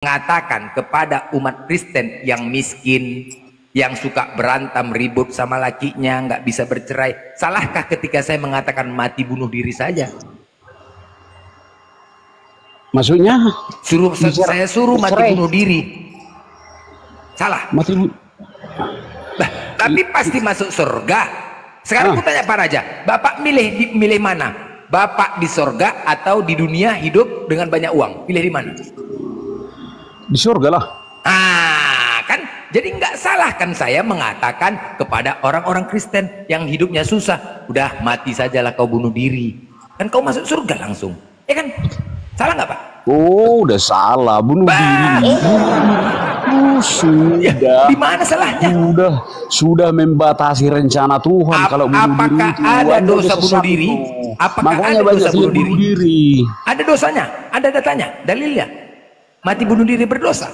mengatakan kepada umat Kristen yang miskin, yang suka berantem ribut sama lakinya, nggak bisa bercerai, salahkah ketika saya mengatakan mati bunuh diri saja? Maksudnya saya suruh mati bunuh diri, salah? Tapi pasti masuk surga. Sekarang aku tanya Pak Raja, Bapak milih mana? Bapak di surga atau di dunia hidup dengan banyak uang? Pilih di mana? Di surga lah. Kan jadi nggak salah kan saya mengatakan kepada orang-orang Kristen yang hidupnya susah, udah mati sajalah kau bunuh diri, kan kau masuk surga langsung, ya kan? Salah nggak Pak? Oh, udah salah, bunuh diri. Sudah. Ya, di mana salahnya? Sudah membatasi rencana Tuhan. Kalau bunuh diri itu, ada dosa bunuh diri? Apakah ada dosa bunuh diri? Ada dosanya? Ada datanya? Dalilnya? Mati bunuh diri berdosa?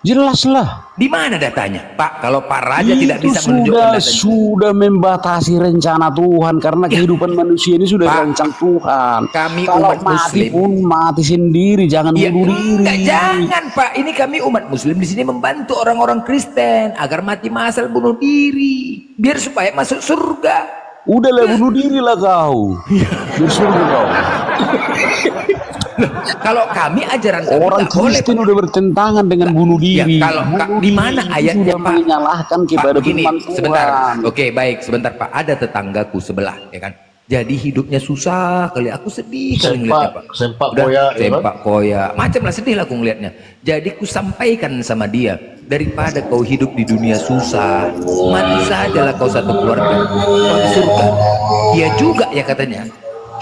Jelaslah. Di mana datanya, Pak? Kalau Pak Raja tidak bisa menunjukkan datanya. Sudah membatasi rencana Tuhan karena kehidupan manusia ini sudah dirancang Tuhan. Kami kalau umat mati Muslim pun mati sendiri, jangan bunuh diri. Enggak, jangan Pak. Ini kami umat Muslim di sini membantu orang-orang Kristen agar mati massal bunuh diri, biar supaya masuk surga. Udahlah bunuh diri lah kau. Biar surga kau. Kalau kami ajaran kami orang Kristen udah bertentangan dengan bunuh diri. Ya, kalau di mana ayatnya Pak? Menyalahkan kepada firman Tuhan. Sebentar. Oke, baik, sebentar Pak. Ada tetanggaku sebelah, ya kan? Jadi hidupnya susah kali, aku sedih kali ngeliatnya Pak. Sempak koya, macam lah, sedih lah aku ngeliatnya. Jadi ku sampaikan sama dia, daripada kau hidup di dunia susah, mati sajalah kau satu keluarga, kau di surga. Iya juga ya katanya.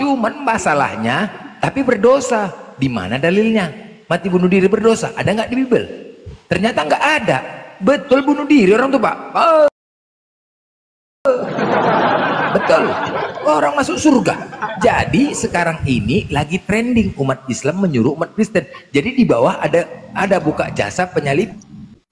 Cuman masalahnya, tapi berdosa. Di mana dalilnya? Mati bunuh diri berdosa? Ada nggak di Bible? Ternyata nggak ada. Betul bunuh diri orang tuh Pak. Betul. Orang masuk surga. Jadi sekarang ini lagi trending umat Islam menyuruh umat Kristen. Jadi di bawah ada buka jasa penyalib,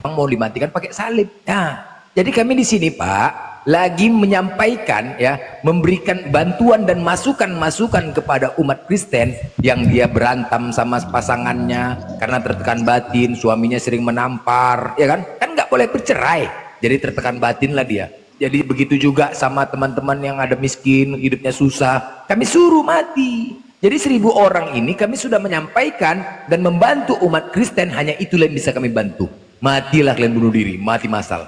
mau dimatikan pakai salib. Nah, jadi kami di sini Pak lagi menyampaikan ya, memberikan bantuan dan masukan-masukan kepada umat Kristen yang dia berantem sama pasangannya karena tertekan batin, suaminya sering menampar, ya kan? Kan nggak boleh bercerai. Jadi tertekan batin lah dia. Jadi begitu juga sama teman-teman yang ada miskin, hidupnya susah, kami suruh mati. Jadi 1000 orang ini kami sudah menyampaikan dan membantu umat Kristen, hanya itulah yang bisa kami bantu. Matilah kalian bunuh diri, mati massal.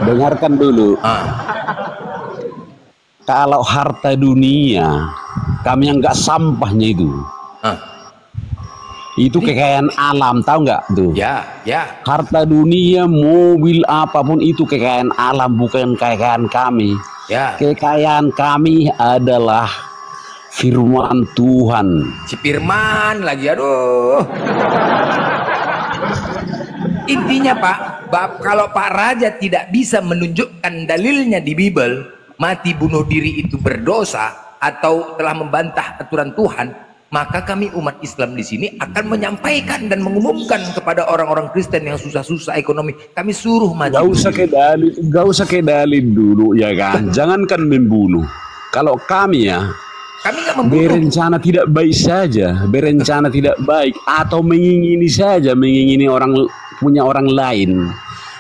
Dengarkan dulu. Kalau harta dunia, kami yang nggak sampahnya itu kekayaan alam, tahu nggak tuh? Ya. Harta dunia, mobil, apapun itu kekayaan alam, bukan kekayaan kami. Ya. Kekayaan kami adalah firman Tuhan. Si Firman lagi, aduh. Intinya Pak, kalau Pak Raja tidak bisa menunjukkan dalilnya di Bible, mati bunuh diri itu berdosa atau telah membantah aturan Tuhan, maka kami umat Islam di sini akan menyampaikan dan mengumumkan kepada orang-orang Kristen yang susah-susah ekonomi, kami suruh mati. Gak usah ke dalil dulu ya kan. Jangankan membunuh. Kalau kami nggak membunuh. Berencana tidak baik saja, berencana tidak baik atau mengingini punya orang lain.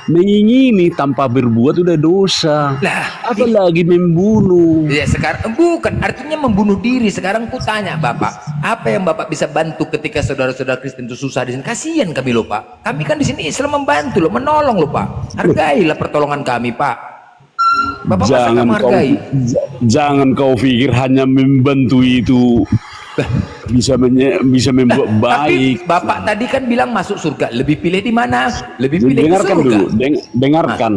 Mengingini tanpa berbuat udah dosa. Apalagi membunuh. Ya sekarang bukan artinya membunuh diri. Sekarang ku tanya Bapak, apa yang Bapak bisa bantu ketika saudara-saudara Kristen itu susah di sini? Kasihan kami loh Pak. Kami kan di sini Islam membantu loh, menolong loh Pak. Hargailah pertolongan kami Pak. Bapak jangan kau pikir hanya membantu itu bisa membuat baik. Tapi Bapak tadi kan bilang masuk surga, lebih pilih di mana? Lebih pilih dengarkan surga. Dulu, dengarkan.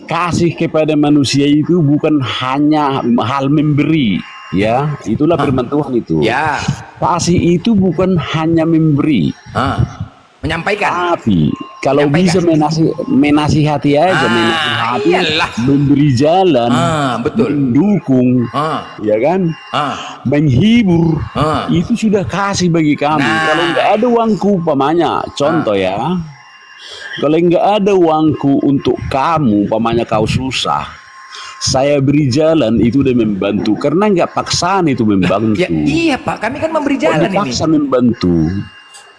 Kasih kepada manusia itu bukan hanya hal memberi, ya. Itulah firman Tuhan itu. Ya. Kasih itu bukan hanya memberi. Menyampaikan. Tapi kalau bisa menasihati aja, memberi jalan, mendukung, ya kan, menghibur, itu sudah kasih bagi kami. Kalau nggak ada uangku, pamannya, contoh ya, kalau nggak ada uangku untuk kamu, pamannya kau susah, saya beri jalan, itu udah membantu. Karena nggak paksaan itu membantu. Iya Pak, kami kan memberi jalan ini. Paksa membantu.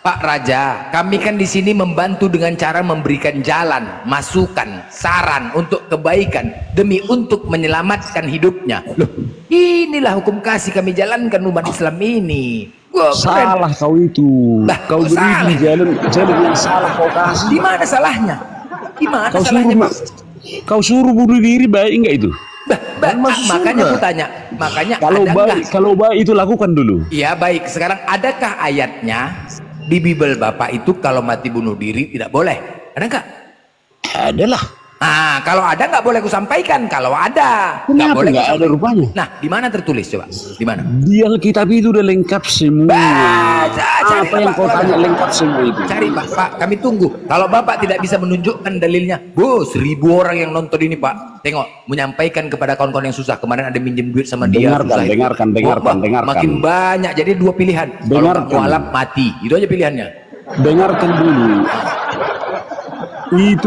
Pak Raja, kami kan di sini membantu dengan cara memberikan jalan, masukan, saran untuk kebaikan demi untuk menyelamatkan hidupnya. Loh, inilah hukum kasih kami jalankan umat Islam ini. Wah, salah keren. Kau itu. Nah, kau beri jalan yang salah kau kasih. Di mana salahnya? Di mana salahnya, Pak? Kau suruh bunuh diri, baik enggak itu? Makanya aku tanya, makanya kalau baik itu lakukan dulu. Iya baik. Sekarang adakah ayatnya di Bible Bapak itu kalau mati bunuh diri tidak boleh? Ada nggak? Ada lah. Nah, kalau ada nggak boleh aku sampaikan. Kalau ada, nggak boleh. Nggak ada rupanya. Nah, di mana tertulis coba? Di mana? Di Alkitab itu udah lengkap semua. Apa yang kau tanya lengkap semua itu. Cari Pak, kami tunggu. Kalau Bapak tidak bisa menunjukkan dalilnya, 1000 orang yang nonton ini Pak, tengok, menyampaikan kepada kawan-kawan yang susah. Kemarin ada minjem duit sama dia. Dengarkan. Makin banyak, jadi 2 pilihan. Kalau kualap mati, itu aja pilihannya. Dengarkan dulu. Itu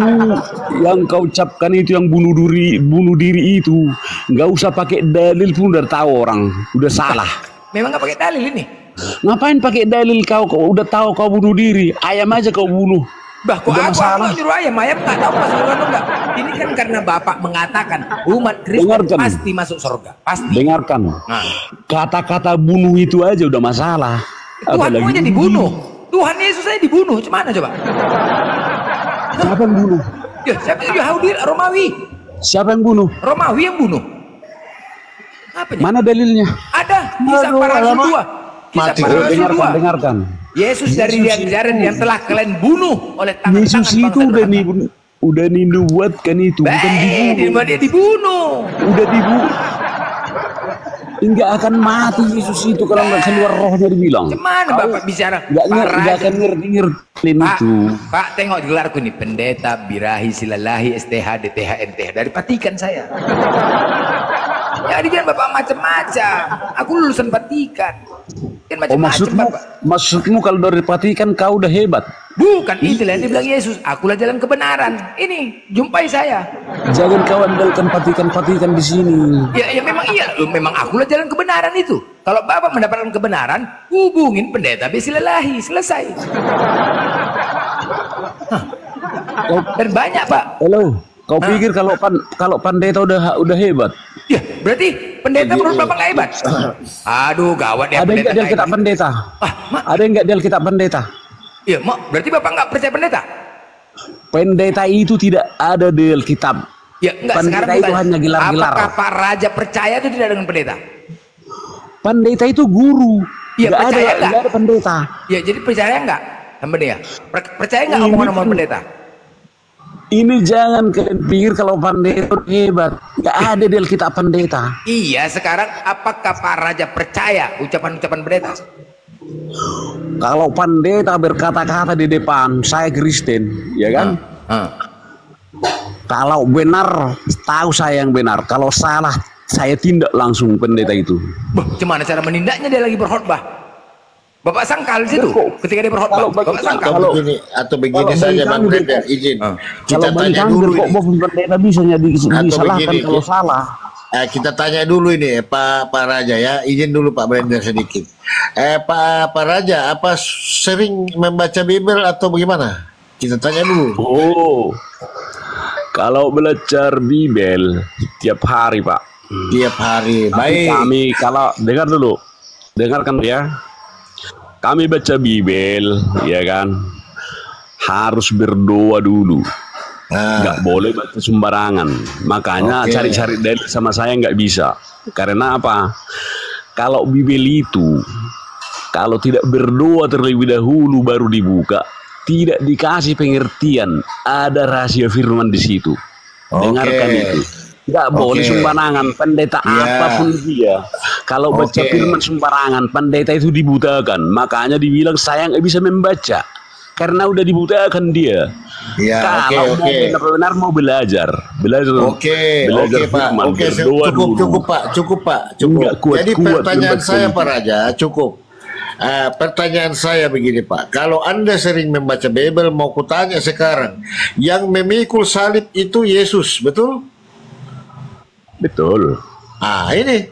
yang kau ucapkan itu yang bunuh diri itu nggak usah pakai dalil pun udah tahu orang udah salah. Memang nggak pakai dalil ini. Ngapain pakai dalil kau udah tahu kau bunuh diri, ayam aja kau bunuh. Bah, kok aku nyuruh ayam nggak tahu masuk surga enggak. Ini kan karena Bapak mengatakan umat Kristen pasti masuk surga, pasti. Dengarkan. Nah, kata-kata bunuh itu aja udah masalah. Tuhan aja dibunuh. Tuhan Yesus aja dibunuh. Gimana coba? Siapa yang bunuh? Ya, siapa Yahudi, Romawi? Siapa yang bunuh? Romawi yang bunuh. Apanya? Mana dalilnya? Ada. Kisah para Rasul 2. Kisah para Rasul 2. Dengarkan. Yesus dari Nazaret yang telah kalian bunuh oleh tangan Yesus itu udah dinubuatkan itu, bukan dibunuh. Dia dibunuh. Udah dibunuh. Enggak akan mati Yesus itu kalau nggak keluar rohnya dibilang. Gimana Bapak bicara? Nggak akan ngerti itu. Pak, tengok gelarku nih, pendeta birahi silalahi STH DTH NTH dari Vatikan saya. Ya dia Bapak macam-macam. Aku lulusan Vatikan. Kan macam-macam Bapak. Maksudmu kalau dari Vatikan kau udah hebat? Bukan, itulah yang dibilang Yesus. Akulah jalan kebenaran. Ini, jumpai saya. Jangan kau andalkan Vatikan di sini. Ya memang iya. Memang akulah jalan kebenaran itu. Kalau Bapak mendapatkan kebenaran, hubungin pendeta Bisilalahi. Selesai. Dan banyak Pak. Halo, kau pikir kalau pendeta udah hebat? Ya, berarti pendeta menurut Bapak nggak hebat? Aduh, gawat ya. Ada nggak di Alkitab pendeta? Ada nggak di Alkitab pendeta? Iya, berarti Bapak nggak percaya pendeta? Pendeta itu tidak ada di Alkitab. Ya, enggak, pendeta itu hanya gelar-gelar. Apakah Pak Raja percaya itu tidak dengan pendeta? Pendeta itu guru. Iya, percaya nggak? Nggak ada pendeta. Ya, jadi percaya nggak sama dia? Percaya nggak omongan-omongan pendeta? Ini jangan kalian pikir kalau pendeta hebat. Nggak ada di Alkitab pendeta. Iya, sekarang apakah Pak Raja percaya ucapan-ucapan pendeta? Kalau pendeta berkata-kata di depan, saya Kristen, ya kan? Kalau benar, tahu saya yang benar. Kalau salah, saya tindak langsung pendeta itu. Gimana cara menindaknya? Dia lagi berkhotbah. Bapak sangkal situ ketika dia berkhotbah. Bapak sangkal. Atau begini saja Bang Brenda, izin. Kita tanya dulu. Kok pendeta bisa disalahkan kalau salah? Kita tanya dulu ini Pak Raja ya, izin dulu Pak Brenda sedikit. Pak Raja, apa sering membaca Bible atau bagaimana? Kita tanya dulu. Oh, kalau belajar Bible tiap hari Pak. Tiap hari, baik. Kami kalau dengarkan ya. Kami baca Bible, ya kan, harus berdoa dulu. Nggak boleh baca sembarangan. Makanya cari-cari dalil sama saya nggak bisa. Karena apa? Kalau Bible itu, kalau tidak berdoa terlebih dahulu baru dibuka, tidak dikasih pengertian. Ada rahasia firman di situ. Dengarkan itu. Nggak boleh sembarangan. Pendeta apapun dia, kalau baca firman sembarangan, pendeta itu dibutakan. Makanya dibilang saya nggak bisa membaca karena udah dibutakan dia. Ya, kalau benar-benar mau belajar. Oke Pak. Cukup Pak. Jadi pertanyaan saya Pak Raja cukup. Pertanyaan saya begini Pak, kalau Anda sering membaca Bible, mau kutanya sekarang, yang memikul salib itu Yesus, betul? Betul. Ini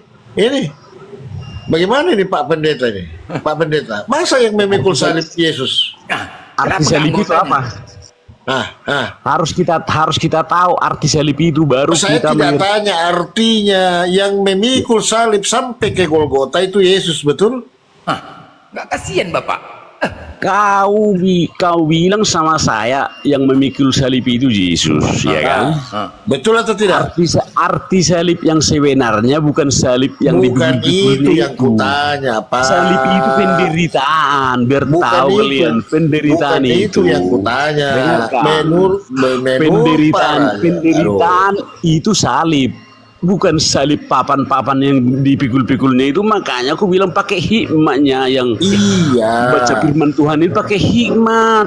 Bagaimana ini Pak Pendeta ini? Pak Pendeta, masa yang memikul salib Yesus? Arti salib itu apa? Harus kita tahu arti salib itu baru saya kita tidak tanya artinya. Yang memikul salib sampai ke Golgota itu Yesus, betul? Nggak kasihan Bapak. Kau bilang sama saya yang memikul salib itu Yesus, ya kan? Betul atau tidak? Arti salib yang sebenarnya bukan salib yang bukan itu yang kutanya, Pak. Salib itu penderitaan, biar tahu kalian penderitaan bukan itu yang kutanya. Penderitaan itu salib. Bukan salib papan-papan yang dipikul-pikulnya itu, makanya aku bilang pakai hikmatnya yang baca firman Tuhan itu pakai hikmat.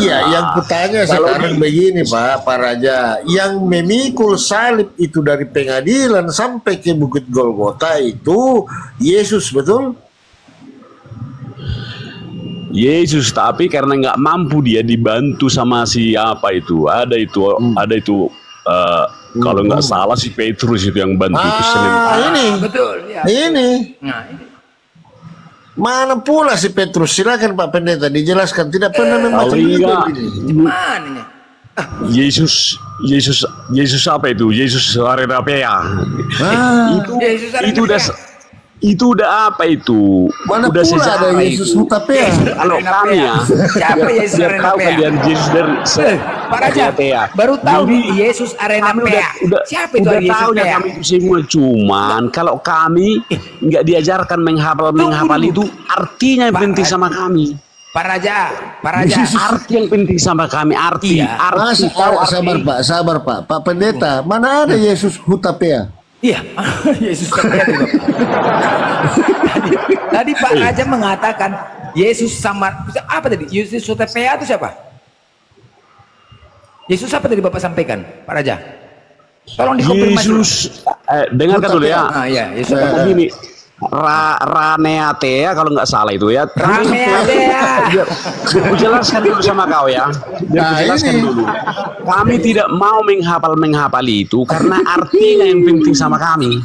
Yang kutanya sekarang begini Pak Raja, yang memikul salib itu dari pengadilan sampai ke Bukit Golgota itu Yesus, betul? Yesus, tapi karena nggak mampu dia dibantu sama siapa itu, ada itu. Kalau nggak salah si Petrus itu yang bantu ini betul ya. Ini mana pula si Petrus? Silakan Pak Pendeta dijelaskan, tidak pernah membaca ini. Yesus apa itu? Yesus Arenapea. Itu udah apa itu? Mana udah pula ada Yesus Hutapea? Kalau kami ya, siapa Yesus Arenapea? Kalian Yesus dari Pak Raja baru tahu Yesus Arenapea. Siapa itu Yesus Arenapea? Kami itu semua, cuman kalau kami nggak diajarkan menghafal itu artinya yang penting sama kami. Pak Raja, arti yang penting sama kami, arti. Sabar Pak. Pak Pendeta, mana ada Yesus Hutapea? Iya, Yesus Hutapea. Tadi Pak Raja mengatakan Yesus sama apa tadi? Yesus Hutapea itu siapa? Yesus apa tadi Bapak sampaikan, Pak Raja? Tolong dikonfirmasi. Yesus, dengarkan dulu ya. Yesus begini. Raneatea kalau nggak salah itu ya. Raneatea. Aku jelaskan dulu sama kau ya. Jelaskan dulu. Kami tidak mau menghafal itu karena artinya yang penting sama kami.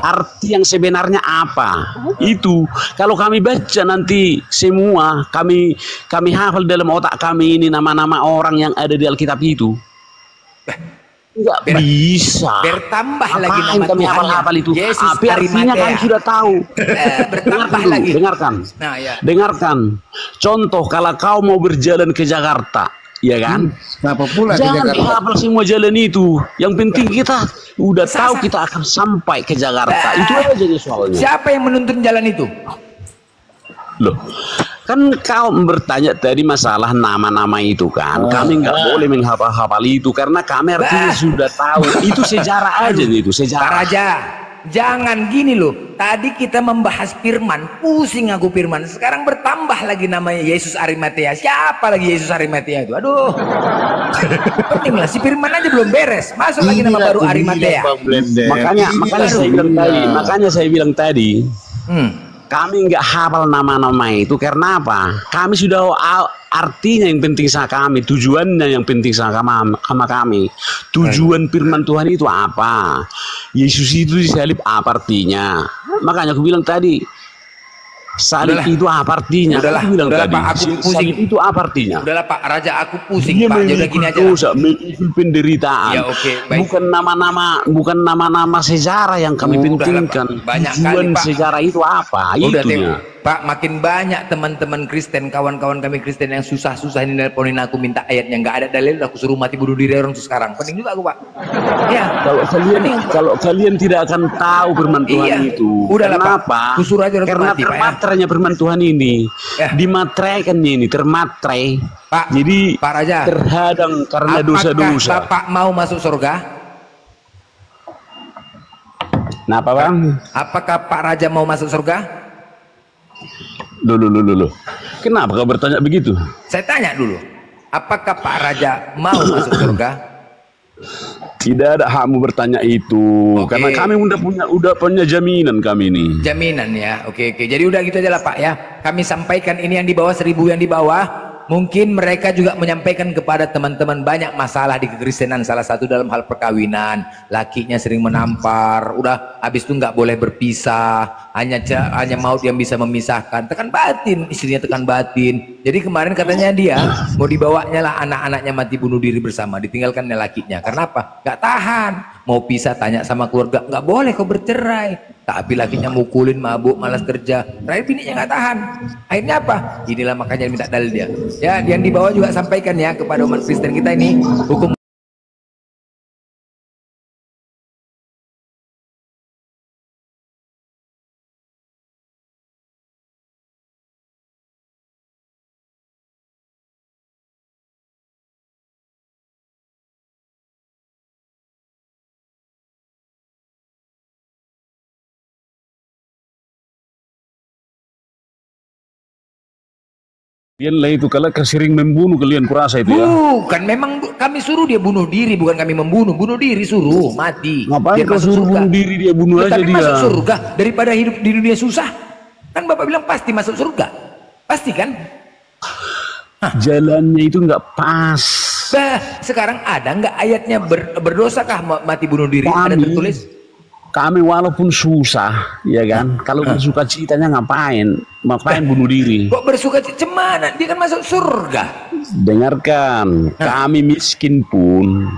Arti yang sebenarnya apa? Itu kalau kami baca nanti semua kami hafal dalam otak kami ini nama-nama orang yang ada di Alkitab itu. Nggak bisa. Bertambah lagi nama kami hafal itu. Yesus artinya kami sudah tahu. Bertambah lagi. Dengarkan. Dengarkan. Contoh kalau kau mau berjalan ke Jakarta, ya kan? Jangan hafal semua jalan itu. Yang penting kita udah tahu kita akan sampai ke Jakarta. Itu aja soalnya. Siapa yang menuntun jalan itu? Loh, kan kau bertanya tadi masalah nama-nama itu kan. Kami nggak boleh menghafal itu karena kami artinya sudah tahu. Itu sejarah aja itu, sejarah. Pak Raja, jangan gini loh. Tadi kita membahas firman, pusing aku firman. Sekarang bertambah lagi namanya Yesus Arimatea. Siapa lagi Yesus Arimatea itu? Aduh. Penting lah, si firman aja belum beres. Masuk lagi nama baru Arimatea. Makanya saya bilang tadi. Kami nggak hafal nama-nama itu karena apa? Kami sudah artinya yang penting sama kami, tujuannya yang penting sama kami. Tujuan firman Tuhan itu apa? Yesus itu disalib apa artinya? Makanya aku bilang tadi, salib itu apa artinya? Aku bilang tadi, Pak, aku pusing. Salib itu apa artinya? Udahlah Pak Raja, aku pusing Pak. Ya udah gini aja. Memikul penderitaan. Ya, baik. Bukan nama-nama sejarah yang kami pentingkan. Tujuan sejarah itu apa? Itunya. Pak, makin banyak teman-teman Kristen, kawan-kawan kami Kristen yang susah-susah ini nelponin aku minta ayatnya, nggak ada dalil, aku suruh mati bunuh diri orang sekarang. Pening juga aku Pak. Ya. Kalau kalian tidak akan tahu firman Tuhan itu. Udahlah kenapa? Pak. Kusur aja karena mati, termaterainya firman Tuhan ini. Dimateraikannya ini, termaterai. Pak, jadi Pak Raja, terhadang karena dosa-dosa. Bapak mau masuk surga? Kenapa Bang? Apakah Pak Raja mau masuk surga? Loh. Kenapa kau bertanya begitu? Saya tanya dulu. Apakah Pak Raja mau masuk surga? Tidak ada hakmu bertanya itu. Karena kami udah punya jaminan kami ini. Jaminan ya. Oke. Jadi udah gitu aja lah Pak ya. Kami sampaikan ini yang di bawah 1000 yang di bawah. Mungkin mereka juga menyampaikan kepada teman-teman banyak masalah di kekristenan, salah satu dalam hal perkawinan, lakinya sering menampar, udah habis itu nggak boleh berpisah, hanya maut yang bisa memisahkan, tekan batin, istrinya tekan batin. Jadi kemarin katanya dia mau dibawanya lah anak-anaknya mati bunuh diri bersama, ditinggalkannya lakinya. Karena apa? Nggak tahan, mau pisah tanya sama keluarga, nggak boleh kau bercerai. Tapi lakinya mukulin, mabuk, malas kerja. Terakhir bininya nggak tahan. Akhirnya apa? Inilah makanya minta dalil dia. Ya, yang di bawah juga sampaikan ya kepada umat Kristen kita ini, hukum Kalian lah itu kalau sering membunuh kalian kurasa itu ya. Bukan, memang kami suruh dia bunuh diri, bukan kami membunuh. Bunuh diri suruh mati. Ngapain kau suruh bunuh diri, dia bunuh aja dia. Masuk surga daripada hidup di dunia susah. Kan Bapak bilang pasti masuk surga. Pasti kan? Jalannya itu nggak pas. Bah, sekarang ada nggak ayatnya berdosakah mati bunuh diri? Ada tertulis? Kami walaupun susah, ya kan? Kalau bersuka citanya ngapain bunuh diri? Kok bersuka cita? Cemana? Dia kan masuk surga. Dengarkan, kami miskin pun,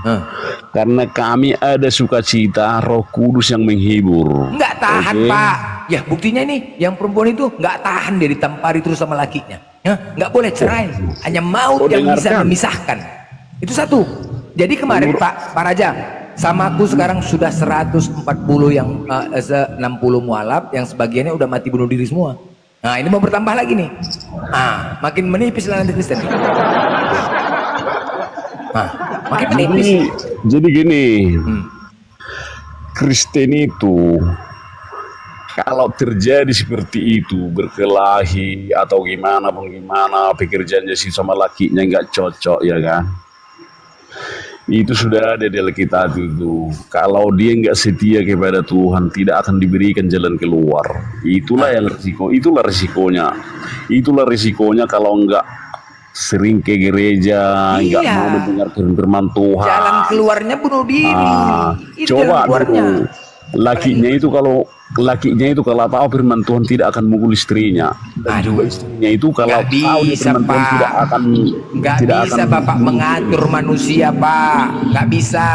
karena kami ada sukacita, Roh Kudus yang menghibur. Nggak tahan, Pak. Ya buktinya ini, yang perempuan itu nggak tahan, dia ditampari terus sama lakinya. Nggak boleh cerai, hanya maut yang bisa memisahkan. Itu satu. Jadi kemarin Pak Raja, sama aku sekarang sudah 140 yang 60 mualaf, yang sebagiannya udah mati bunuh diri semua. Nah ini mau bertambah lagi nih. Makin menipis lah nanti Kristen. Makin menipis. Jadi gini, Kristen itu kalau terjadi seperti itu, berkelahi atau gimana pekerjaannya sih sama lakinya nggak cocok, ya kan? Itu sudah ada di Alkitab itu. Kalau dia nggak setia kepada Tuhan, tidak akan diberikan jalan keluar. Itulah yang risiko. Itulah risikonya. Itulah risikonya kalau nggak sering ke gereja, nggak mau mendengar firman Tuhan. Jalan keluarnya bunuh diri. Coba dulu. Lakinya itu kalau tahu firman Tuhan tidak akan mukul istrinya. Dan juga istrinya itu kalau tahu firman Tuhan tidak bisa Bapak mengatur manusia, Pak. Nggak bisa.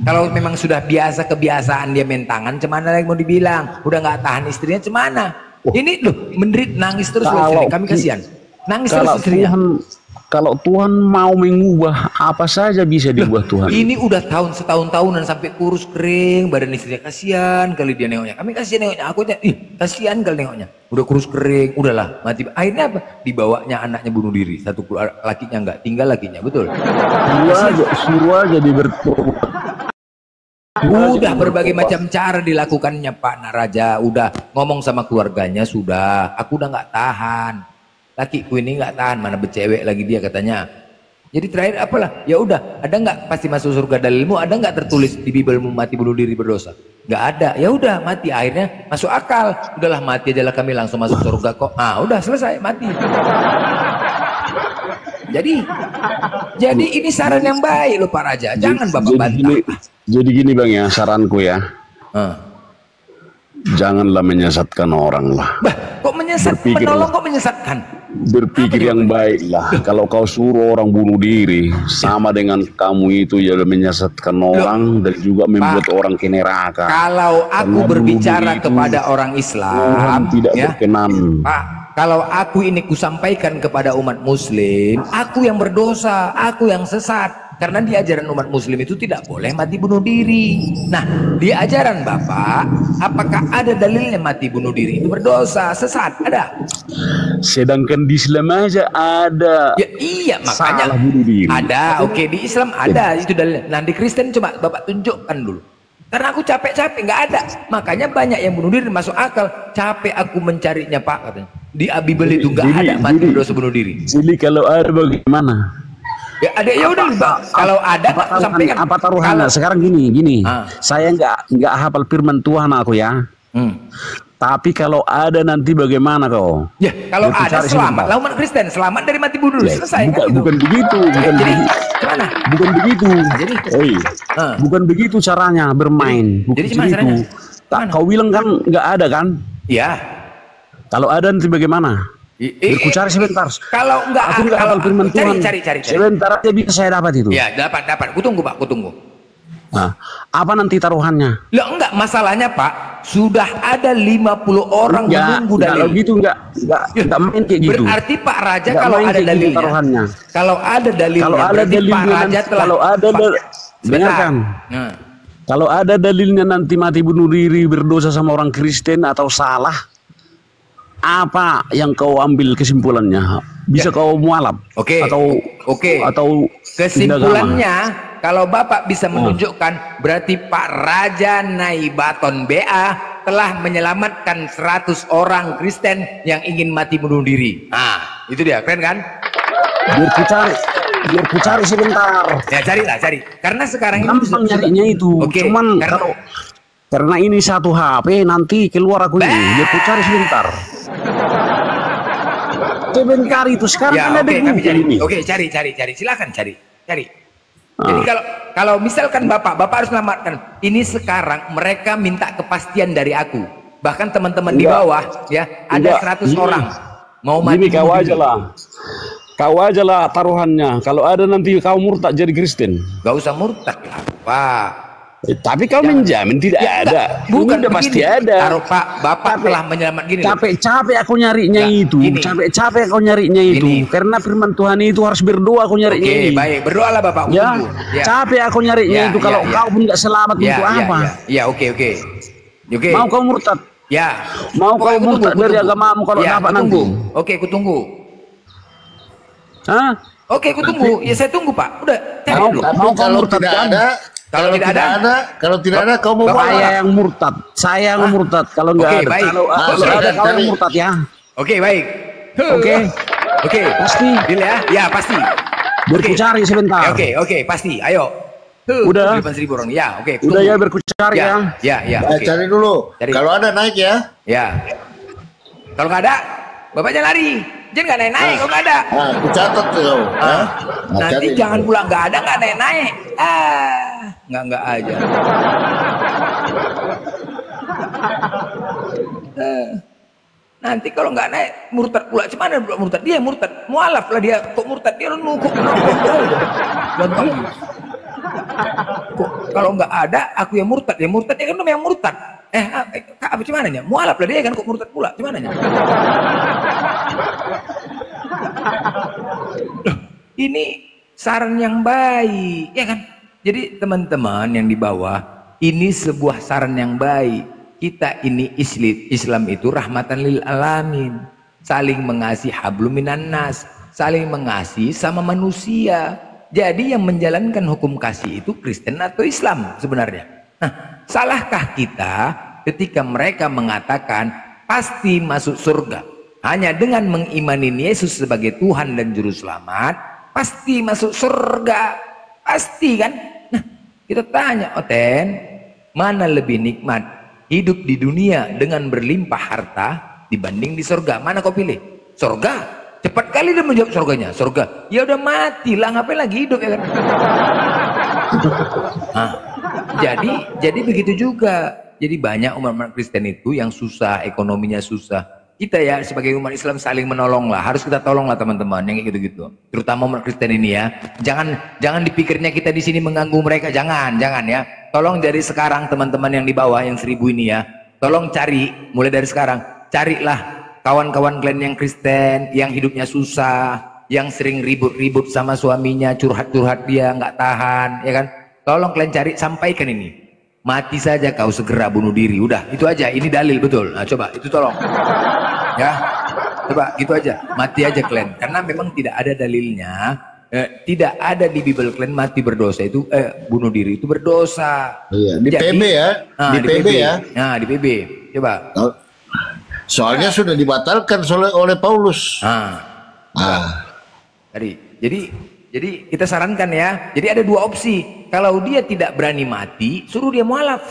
Kalau memang sudah kebiasaan dia main tangan, cemana lagi mau dibilang? Udah nggak tahan istrinya, cemana? Ini loh, menderit nangis terus loh, kami kasihan. Nangis terus istrinya. Kalau Tuhan mau mengubah apa saja bisa diubah Tuhan. Ini udah setahun-tahunan sampai kurus kering, badan istrinya kasihan kali dia nengoknya. Kami kasihan nengoknya, aku aja kasihan kali nengoknya. Udah kurus kering, udahlah mati. Akhirnya apa? Dibawanya anaknya bunuh diri. Satu lakinya enggak, tinggal lakinya, betul. Suruh aja bertobat. Udah berbagai macam cara dilakukannya Pak Naraja. Udah ngomong sama keluarganya, sudah. Aku udah nggak tahan. Lakiku ini nggak tahan, mana bercewek lagi dia katanya. Jadi terakhir apalah, ya udah, ada nggak pasti masuk surga dalilmu, ada nggak tertulis di Bibelmu mati bunuh diri berdosa? Nggak ada, ya udah mati, akhirnya masuk akal, udahlah mati aja lah kami langsung masuk surga kok. Udah selesai mati. Jadi ini saran yang baik loh Pak Raja, jangan Bapak bantah. Jadi gini Bang ya, saranku ya. Janganlah menyesatkan orang lah. Kok menyesatkan? Menolong kok menyesatkan? Berpikir yang baik lah. Kalau kau suruh orang bunuh diri, sama dengan kamu itu ya menyesatkan orang dan juga membuat orang ke neraka. Kalau aku berbicara kepada orang Islam, tidak berkenan. Pak, kalau aku ini kusampaikan kepada umat Muslim, aku yang berdosa, aku yang sesat. Karena di ajaran umat Muslim itu tidak boleh mati bunuh diri. Nah, di ajaran Bapak, apakah ada dalilnya mati bunuh diri itu berdosa, sesat? Ada? Sedangkan di Islam aja ada. Ya, iya, makanya salah bunuh diri. Ada, oke, di Islam ada itu dalilnya. Nah, di Kristen coba Bapak tunjukkan dulu. Karena aku capek-capek, nggak ada. Makanya banyak yang bunuh diri, masuk akal. Capek aku mencarinya Pak, katanya. Di Bible itu nggak ada mati berdosa bunuh diri. Jadi kalau ada bagaimana? Ya ada, ya udah kalau ada sampaikan. Apa taruhannya? Sekarang gini. Saya nggak hafal firman Tuhan aku ya. Tapi kalau ada nanti bagaimana kau? Ya, kalau ada selamat. Lah umat Kristen selamat dari mati bunuh diri. Selesai kan? Bukan begitu. Gimana? Bukan begitu. Bukan begitu caranya bermain. Bukan jadi gimana caranya? Kau bilang kan nggak ada kan? Iya. Kalau ada nanti bagaimana? Aku cari sebentar. Kalau nggak aku nggak hafal firman Tuhan. Cari. Sebentar aja bisa saya dapat itu. Ya, dapat. Kutunggu Pak, kutunggu. Nah, apa nanti taruhannya? Loh enggak, masalahnya Pak, sudah ada 50 orang menunggu dalil. Kalau gitu enggak main kayak gitu. Berarti Pak Raja kalau ada dalilnya. Kalau ada dalilnya, Pak Raja telah. Dengarkan. Kalau ada dalilnya nanti mati bunuh diri berdosa sama orang Kristen atau salah, apa yang kau ambil kesimpulannya? Bisa kau mualaf? Atau kesimpulannya, kalau Bapak bisa menunjukkan, berarti Pak Raja Naibaton BA telah menyelamatkan 100 orang Kristen yang ingin mati bunuh diri. Nah, itu dia, keren kan? Biar ku cari sebentar. Ya cari. Karena sekarang ini nyarinya itu. Cuman karena ini satu HP nanti keluar aku ini. Biar ku cari sebentar. Sebentar itu sekarang kan ada ini. Oke, cari. Silakan cari. Jadi kalau misalkan Bapak harus selamatkan. Ini sekarang mereka minta kepastian dari aku. Bahkan teman-teman di bawah ya ada 100 orang mau mati. Kau aja lah taruhannya. Kalau ada nanti kau murtad jadi Kristen. Gak usah murtad lah, Pak. Tapi kau menjamin tidak ada. Bukan udah pasti ada. Taruh Pak, Bapak telah menyelamatkan gini. Capek aku nyarinya itu. Capek aku nyarinya itu. Karena firman Tuhan itu harus berdoa aku nyarinya ini. Baik. Berdoalah Bapak. Ya. Capek aku nyarinya itu. Kalau kau pun nggak selamat untuk apa? Ya, oke. Mau kau murtad? Ya. Mau kau murtad dari agamamu kalau dapat nanti? Oke, kutunggu. Hah? Oke, kutunggu. Ya saya tunggu Pak. Udah. Mau kalau tidak ada. Kalau tidak ada, kau mau saya yang murtad. Saya yang murtad. Kalau nggak ada, kalau ada kau yang murtad ya. Oke, baik. Oke. Pasti. Deal ya? Ya pasti. Berkucari sebentar. Oke, pasti. Ayo. Udah. 8.000 orang. Ya, oke. Udah ya berkucari ya. Ya. Cari dulu. Kalau ada naik ya. Ya. Kalau nggak ada, Bapaknya lari. Jangan nggak naik-naik kalau nggak ada. Aku catat tuh. Nanti jangan pulang nggak ada nggak naik-naik. Nggak aja. Nanti kalau nggak naik murtad pula. Cuman ada murtad, dia murtad. Mualaf lah dia. Kok murtad dia nukuk. Gampang. Kok kalau nggak ada aku yang murtad. Ya murtad ya kan namanya yang murtad. Apa cuman nya? Mualaf lah dia kan kok murtad pula. Cuman nya? Ini saran yang baik, ya kan? Jadi teman-teman yang di bawah, ini sebuah saran yang baik. Kita ini Islam itu rahmatan lil alamin, saling mengasihi hablum minan nas, saling mengasihi sama manusia. Jadi yang menjalankan hukum kasih itu Kristen atau Islam sebenarnya. Nah, salahkah kita ketika mereka mengatakan pasti masuk surga hanya dengan mengimani Yesus sebagai Tuhan dan Juru Selamat, pasti masuk surga, pasti kan? Nah, kita tanya, Oten, mana lebih nikmat hidup di dunia dengan berlimpah harta dibanding di surga? Mana kau pilih? Surga? Cepat kali dia menjawab surganya. Surga. Ya udah mati lah, ngapain lagi hidup ya kan? Nah, jadi begitu juga. Jadi banyak umat-umat Kristen itu yang susah, ekonominya susah. Kita ya sebagai umat Islam saling menolong lah. Harus kita tolong lah teman-teman yang kayak gitu-gitu. Terutama umat Kristen ini ya. Jangan dipikirnya kita di sini mengganggu mereka. Jangan ya. Tolong dari sekarang teman-teman yang di bawah yang 1000 ini ya. Tolong cari mulai dari sekarang. Carilah kawan-kawan kalian yang Kristen, yang hidupnya susah, yang sering ribut-ribut sama suaminya, curhat-curhat dia nggak tahan, ya kan? Tolong kalian cari, sampaikan ini. Mati saja kau segera bunuh diri. Udah, itu aja. Ini dalil betul. Nah, coba itu tolong. Ya, coba gitu aja. Mati aja kalian. Karena memang tidak ada dalilnya. Tidak ada di Bible kalian mati berdosa itu, bunuh diri itu berdosa. Iya, di jadi, PB ya. Di PB ya. Nah, di PB. Coba. Soalnya sudah dibatalkan oleh Paulus. Jadi kita sarankan ya. Jadi ada dua opsi. Kalau dia tidak berani mati, suruh dia mualaf.